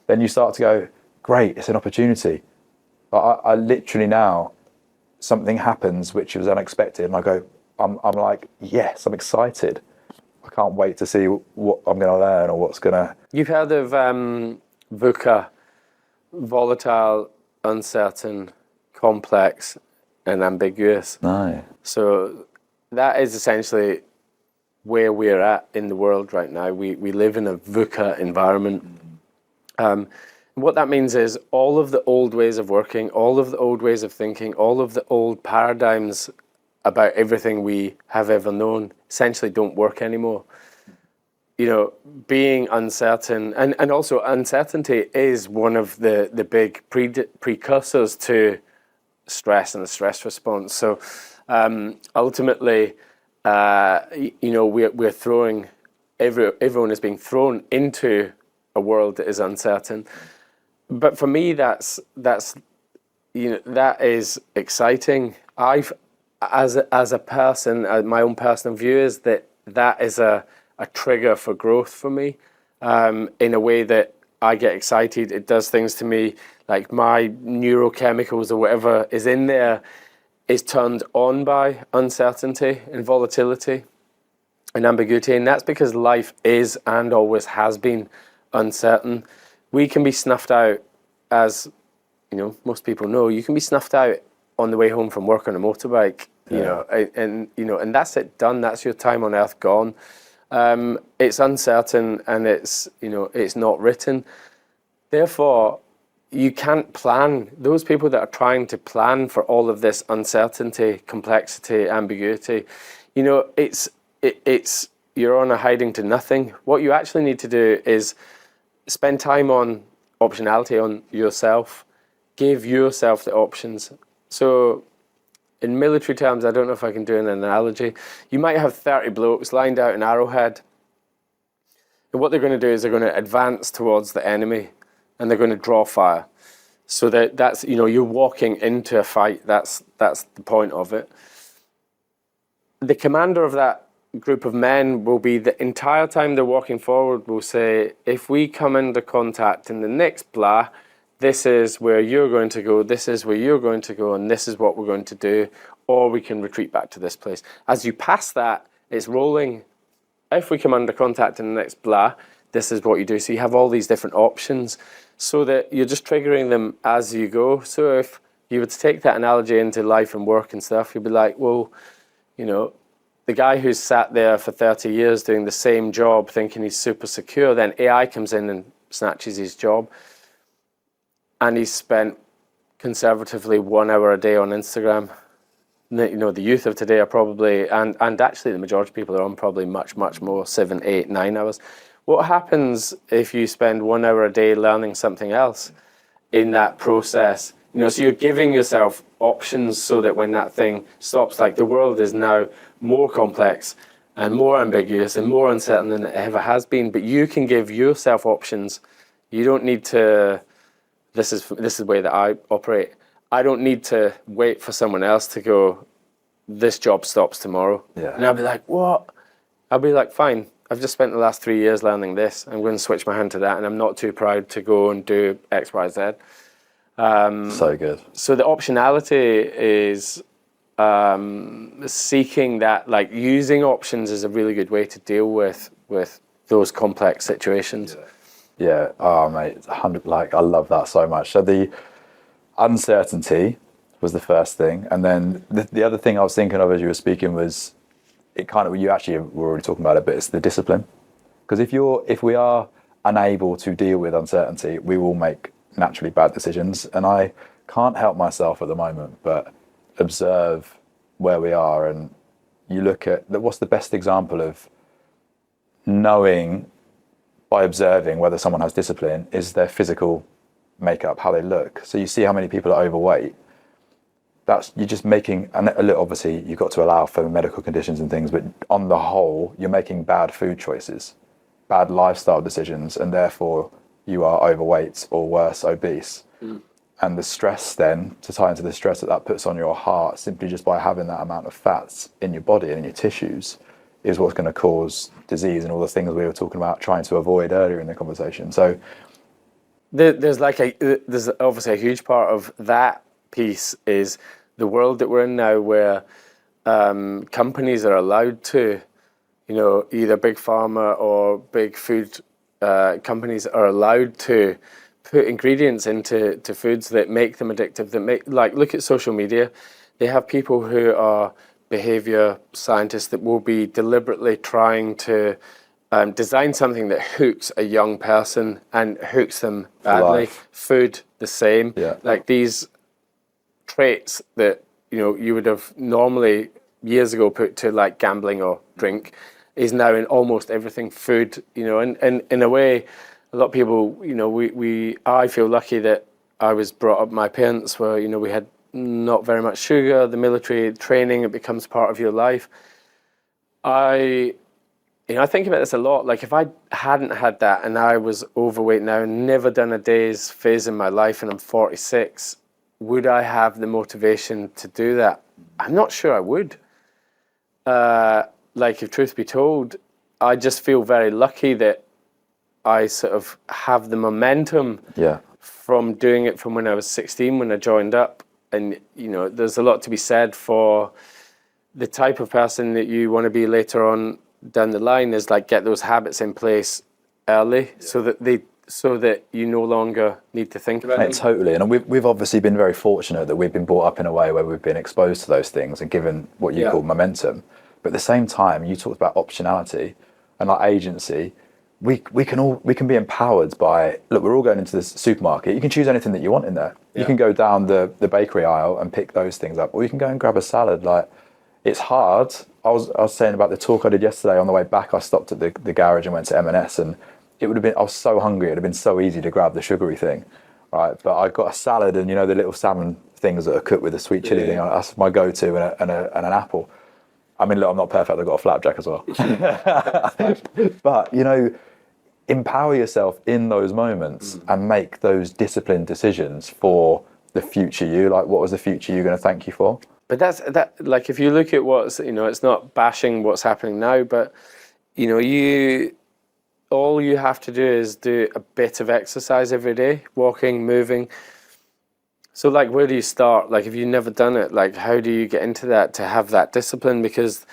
then you start to go, great, it's an opportunity. I literally now, something happens which was unexpected, and I go, I'm like, yes, I'm excited. I can't wait to see what I'm going to learn or what's going to... You've heard of VUCA, volatile, uncertain, complex, and ambiguous. No. So that is essentially where we're at in the world right now. We live in a VUCA environment. What that means is all of the old ways of working, all of the old ways of thinking, all of the old paradigms about everything we have ever known essentially don't work anymore. Being uncertain, and also uncertainty is one of the big precursors to stress and the stress response. So ultimately, we're throwing everyone is being thrown into a world that is uncertain. But for me, that is exciting. As a person, my own personal view is that is a trigger for growth for me, in a way that I get excited. It does things to me, like my neurochemicals or whatever is in there is turned on by uncertainty and volatility and ambiguity. And that's because life is and always has been uncertain. We can be snuffed out, as most people know, you can be snuffed out on the way home from work on a motorbike, and that's it, done. That's your time on earth gone. It's uncertain, and it's not written. Therefore, you can't plan. Those people that are trying to plan for all of this uncertainty, complexity, ambiguity, it's you're on a hiding to nothing. What you actually need to do is spend time on optionality on yourself. Give yourself the options. So in military terms, I don't know if I can do an analogy. You might have 30 blokes lined out in Arrowhead. And what they're going to do is they're going to advance towards the enemy and they're going to draw fire. So that's you're walking into a fight. That's the point of it. The commander of that group of men will be, the entire time they're walking forward, will say, if we come into contact in the next blah, this is where you're going to go, this is where you're going to go, and this is what we're going to do, or we can retreat back to this place. As you pass that, it's rolling. If we come under contact in the next blah, this is what you do. So you have all these different options so that you're just triggering them as you go. So if you were to take that analogy into life and work and stuff, you'd be like, well, the guy who's sat there for 30 years doing the same job thinking he's super secure, then AI comes in and snatches his job. And he's spent conservatively 1 hour a day on Instagram. The youth of today are probably, and actually the majority of people are on probably much, much more, 7, 8, 9 hours. What happens if you spend 1 hour a day learning something else in that process? So you're giving yourself options so that when that thing stops, like the world is now more complex and more ambiguous and more uncertain than it ever has been, but you can give yourself options. You don't need to... This is the way that I operate. I don't need to wait for someone else to go, this job stops tomorrow. Yeah. And I'll be like, what? I'll be like, fine, I've just spent the last 3 years learning this. I'm going to switch my hand to that, and I'm not too proud to go and do X, Y, Z. So good. So the optionality is seeking that, like using options is a really good way to deal with those complex situations. Yeah, oh mate, 100. Like I love that so much. So the uncertainty was the first thing, and then the other thing I was thinking of as you were speaking was it kind of, you actually were already talking about it, but it's the discipline. Because if we are unable to deal with uncertainty, we will make naturally bad decisions. And I can't help myself at the moment but observe where we are, and you look at what's the best example of knowing by observing whether someone has discipline is their physical makeup, how they look. So you see how many people are overweight. You're just making, and obviously you've got to allow for medical conditions and things, but on the whole, you're making bad food choices, bad lifestyle decisions, and therefore you are overweight or worse, obese. And the stress then, to tie into the stress that puts on your heart, simply just by having that amount of fats in your body and in your tissues, is what's going to cause disease and all the things we were talking about trying to avoid earlier in the conversation. So there's obviously a huge part of that piece is the world that we're in now, where companies are allowed to, either big pharma or big food companies are allowed to put ingredients into foods that make them addictive, look at social media. They have people who are behavior scientists that will be deliberately trying to design something that hooks a young person and hooks them badly. Life. Food, the same. Yeah. Like these traits that you would have normally years ago put to like gambling or drink is now in almost everything. Food, and in a way, a lot of people, I feel lucky that I was brought up. My parents were, we had not very much sugar, the military training, it becomes part of your life. I I think about this a lot. Like if I hadn't had that and I was overweight now and never done a day's phase in my life and I'm 46, would I have the motivation to do that? I'm not sure I would. Like if truth be told, I just feel very lucky that I sort of have the momentum from doing it from when I was 16, when I joined up. And, there's a lot to be said for the type of person that you want to be later on down the line, is like get those habits in place early so that you no longer need to think about them. Totally. And we've obviously been very fortunate that we've been brought up in a way where we've been exposed to those things and given what you call momentum. But at the same time, you talked about optionality and like agency. We can be empowered by, look, we're all going into this supermarket. You can choose anything that you want in there. You can go down the bakery aisle and pick those things up, or you can go and grab a salad. Like, it's hard. I was saying about the talk I did yesterday. On the way back, I stopped at the garage and went to M&S, and it would have been, I was so hungry, it would have been so easy to grab the sugary thing, right? But I got a salad and, the little salmon things that are cooked with the sweet chili thing. That's my go-to, and an apple. I mean, look, I'm not perfect. I've got a flapjack as well. But, empower yourself in those moments and make those disciplined decisions for the future you. Like, what was the future you going to thank you for? But that like, if you look at what's, it's not bashing what's happening now, but, all you have to do is do a bit of exercise every day, walking, moving. So, like, where do you start? Like, if you've never done it, like, how do you get into that to have that discipline? Because,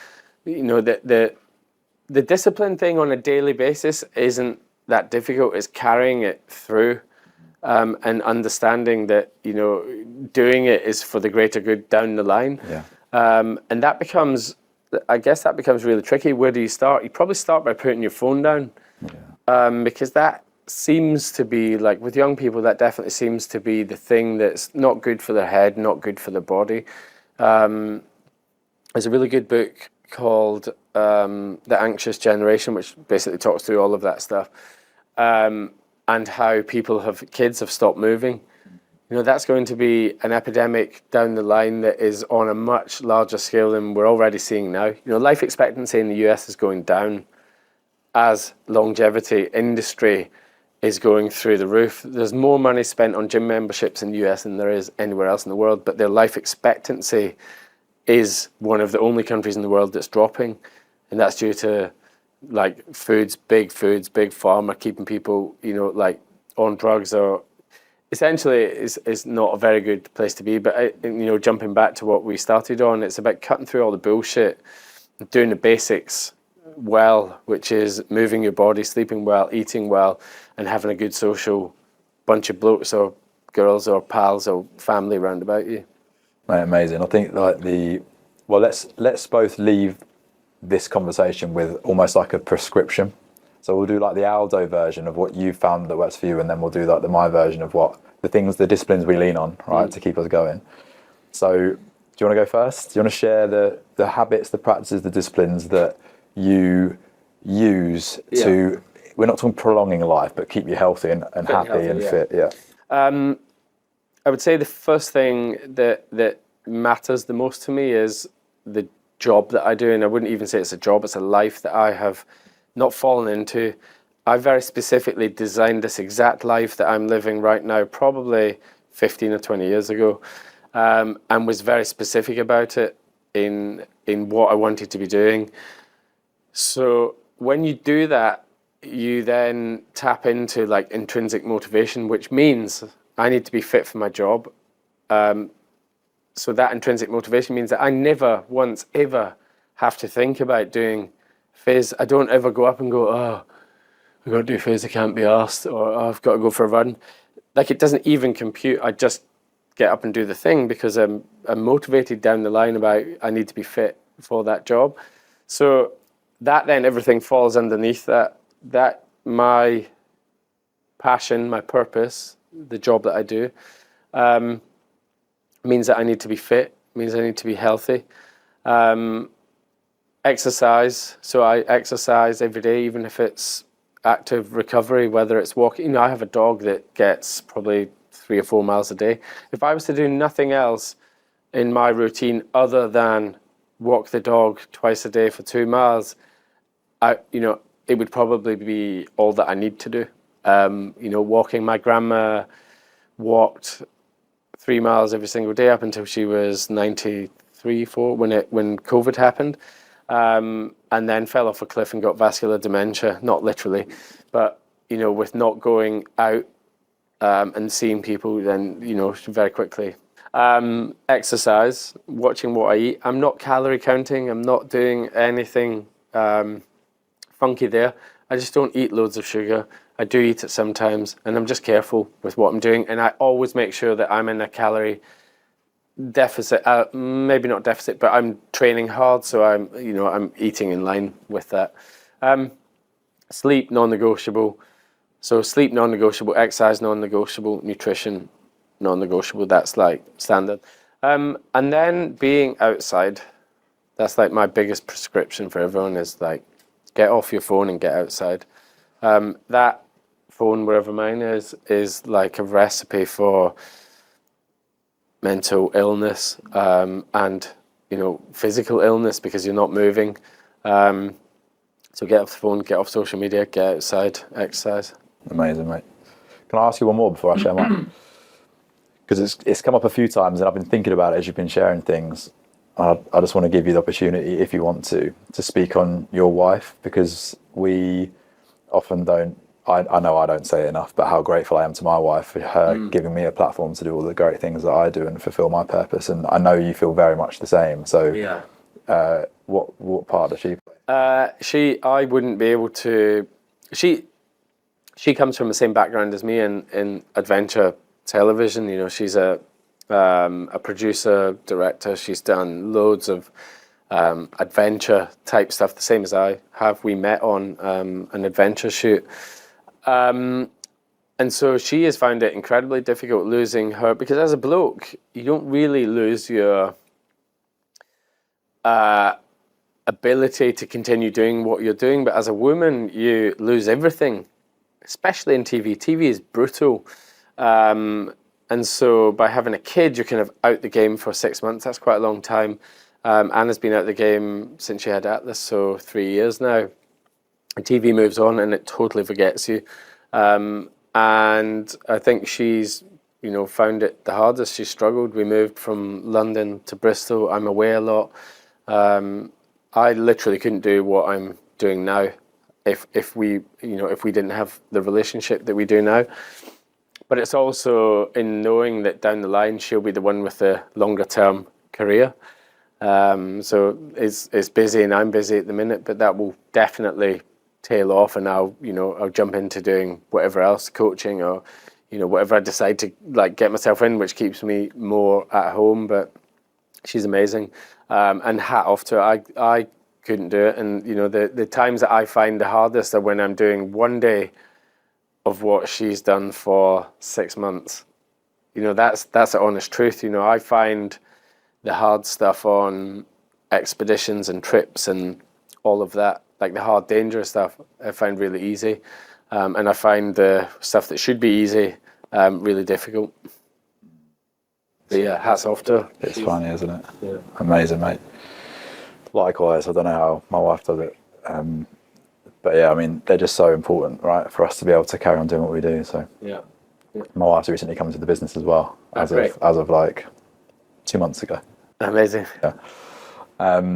the discipline thing on a daily basis isn't that difficult. It's carrying it through and understanding that, doing it is for the greater good down the line. And that becomes, I guess that becomes really tricky. Where do you start? You probably start by putting your phone down. Because that seems to be, like, with young people, that definitely seems to be the thing that's not good for their head, not good for their body. There's a really good book called The Anxious Generation, which basically talks through all of that stuff, and how kids have stopped moving. That's going to be an epidemic down the line that is on a much larger scale than we're already seeing now. Life expectancy in the US is going down as longevity industry is going through the roof. There's more money spent on gym memberships in the US than there is anywhere else in the world, but their life expectancy is one of the only countries in the world that's dropping, and that's due to, like, big pharma keeping people, like, on drugs, or essentially is not a very good place to be. But jumping back to what we started on, it's about cutting through all the bullshit, doing the basics well, which is moving your body, sleeping well, eating well, and having a good social bunch of blokes or girls or pals or family around about you. Mate, amazing. I think, like, let's both leave this conversation with almost like a prescription. So we'll do, like, the Aldo version of what you found that works for you, and then we'll do, like, my version of what the disciplines we lean on, right, to keep us going. So do you want to go first? Do you want to share the habits, the practices, the disciplines that you use to, we're not talking prolonging life, but keep you healthy and happy and fit? I would say the first thing that matters the most to me is the job that I do, and I wouldn't even say it's a job, it's a life that I have not fallen into. I very specifically designed this exact life that I'm living right now, probably 15 or 20 years ago, and was very specific about it in what I wanted to be doing. So when you do that, you then tap into, like, intrinsic motivation, which means I need to be fit for my job. So that intrinsic motivation means that I never once ever have to think about doing phys. I don't ever go up and go, oh, I've got to do phys, I can't be arsed, or oh, I've got to go for a run. Like, it doesn't even compute. I just get up and do the thing because I'm motivated down the line about I need to be fit for that job. So that then everything falls underneath that my passion, my purpose, the job that I do, means that I need to be fit, means I need to be healthy. Exercise, so I exercise every day, even if it's active recovery, whether it's walking. I have a dog that gets probably 3 or 4 miles a day. If I was to do nothing else in my routine other than walk the dog twice a day for 2 miles, it would probably be all that I need to do. Walking. My grandma walked 3 miles every single day up until she was 93, 4 when COVID happened, and then fell off a cliff and got vascular dementia. Not literally, but with not going out and seeing people, then very quickly. Exercise, watching what I eat. I'm not calorie counting. I'm not doing anything funky there. I just don't eat loads of sugar. I do eat it sometimes, and I'm just careful with what I'm doing. And I always make sure that I'm in a calorie deficit. Maybe not deficit, but I'm training hard, so I'm eating in line with that. Sleep non-negotiable. So sleep non-negotiable, exercise non-negotiable, nutrition non-negotiable. That's like standard. And then being outside. That's like my biggest prescription for everyone is like, get off your phone and get outside. That phone, wherever mine is like a recipe for mental illness and physical illness because you're not moving. So get off the phone, get off social media, get outside, exercise. Amazing, mate. Can I ask you one more before I share mine? Because it's come up a few times and I've been thinking about it as you've been sharing things. I just want to give you the opportunity, if you want to speak on your wife, because we often don't, I know I don't say it enough, but how grateful I am to my wife for her giving me a platform to do all the great things that I do and fulfill my purpose. And I know you feel very much the same. So yeah. What part does she play? I wouldn't be able to, she comes from the same background as me in adventure television. She's a producer, director. She's done loads of adventure type stuff, the same as I have. We met on an adventure shoot. And so she has found it incredibly difficult losing her, because as a bloke, you don't really lose your ability to continue doing what you're doing. But as a woman, you lose everything, especially in TV. TV is brutal. And so by having a kid, you're kind of out the game for 6 months. That's quite a long time. Anna's been out the game since she had Atlas, so 3 years now. And TV moves on and it totally forgets you. And I think she's, found it the hardest. She struggled. We moved from London to Bristol. I'm away a lot. I literally couldn't do what I'm doing now if we didn't have the relationship that we do now. But it's also in knowing that down the line she'll be the one with the longer term career. So it's busy and I'm busy at the minute, but that will definitely tail off, and I'll jump into doing whatever else, coaching or whatever I decide to get myself in, which keeps me more at home. But she's amazing, and hat off to her. I couldn't do it, and the times that I find the hardest are when I'm doing one day of what she's done for 6 months. That's the honest truth. I find the hard stuff on expeditions and trips and all of that, like the hard, dangerous stuff, I find really easy. And I find the stuff that should be easy really difficult. But yeah, hats off to her. It's funny, isn't it? Yeah. Amazing, mate. Likewise, I don't know how my wife does it. But yeah, I mean, they're just so important, right, for us to be able to carry on doing what we do. So Yeah. my wife's recently come into the business as well, as of like 2 months ago. Amazing. Yeah.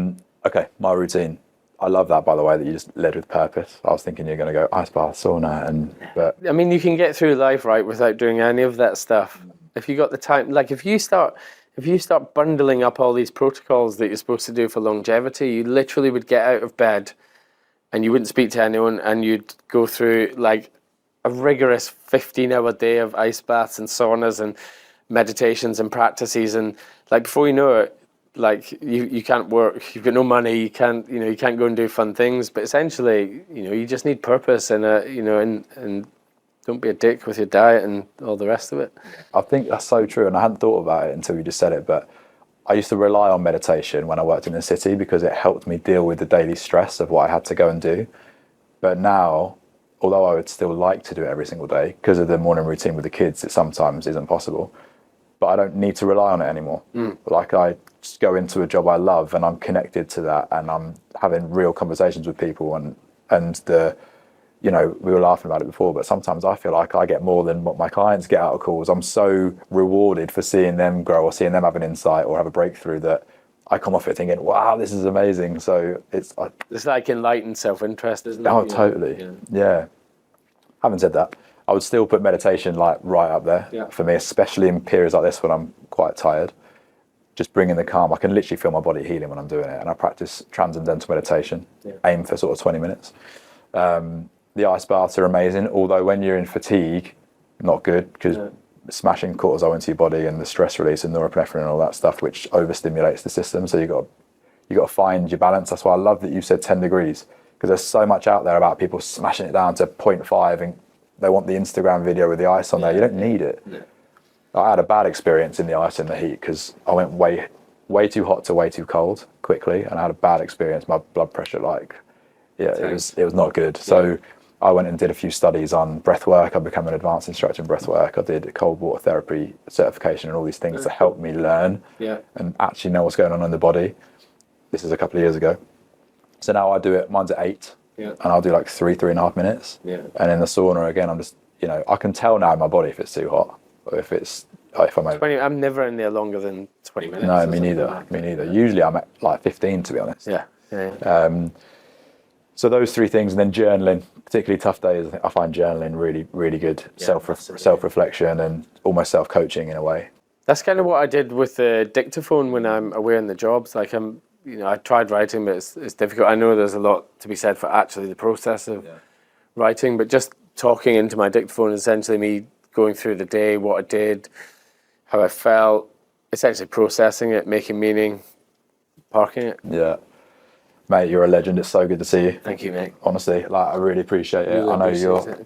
Okay, my routine. I love that, by the way, that you just led with purpose. I was thinking you're going to go ice bath, sauna, but I mean, you can get through life, right, without doing any of that stuff. If you got the time, if you start bundling up all these protocols that you're supposed to do for longevity, you literally would get out of bed and you wouldn't speak to anyone, and you'd go through a rigorous 15-hour day of ice baths and saunas and meditations and practices, and before you know it, you can't work, you've got no money, you can't go and do fun things. But essentially, you just need purpose and and don't be a dick with your diet and all the rest of it. I think that's so true, and I hadn't thought about it until you just said it, but I used to rely on meditation when I worked in the city because it helped me deal with the daily stress of what I had to go and do. But now, although I would still like to do it every single day, because of the morning routine with the kids, it sometimes isn't possible. But I don't need to rely on it anymore. I just go into a job I love and I'm connected to that, and I'm having real conversations with people, and and we were laughing about it before, but sometimes I feel like I get more than what my clients get out of calls. I'm so rewarded for seeing them grow or seeing them have an insight or have a breakthrough that I come off it thinking, wow, this is amazing. So it's like enlightened self-interest, isn't it? Oh, totally. Yeah. Having said that, I would still put meditation like right up there for me, especially in periods like this when I'm quite tired. Just bringing the calm. I can literally feel my body healing when I'm doing it. And I practice transcendental meditation, aim for sort of 20 minutes. The ice baths are amazing, although when you're in fatigue, not good, because smashing cortisol into your body and the stress release and norepinephrine and all that stuff, which overstimulates the system. So you got to find your balance. That's why I love that you said 10 degrees, because there's so much out there about people smashing it down to 0.5 and they want the Instagram video with the ice on there. You don't need it. No. I had a bad experience in the ice and the heat because I went way too hot to way too cold quickly, and I had a bad experience. My blood pressure, it was not good. So I went and did a few studies on breath work. I became an advanced instructor in breath work. I did cold water therapy certification and all these things to help me learn and actually know what's going on in the body. This is a couple of years ago. So now I do it, mine's at 8, and I'll do like 3.5 minutes. And in the sauna, again, I'm just, I can tell now in my body if it's too hot or if I'm over. I'm never in there longer than 20 minutes. No, me neither. Usually I'm at like 15, to be honest. So those 3 things, and then journaling, particularly tough days. I find journaling really, really good. Self-reflection and almost self-coaching in a way. That's kind of what I did with the dictaphone when I'm away on the jobs. Like I tried writing, but it's difficult. I know there's a lot to be said for actually the process of writing, but just talking into my dictaphone is essentially me going through the day, what I did, how I felt, essentially processing it, making meaning, parking it. Yeah. Mate, you're a legend. It's so good to see you. Thank you, mate. Honestly, I really appreciate it. I know you're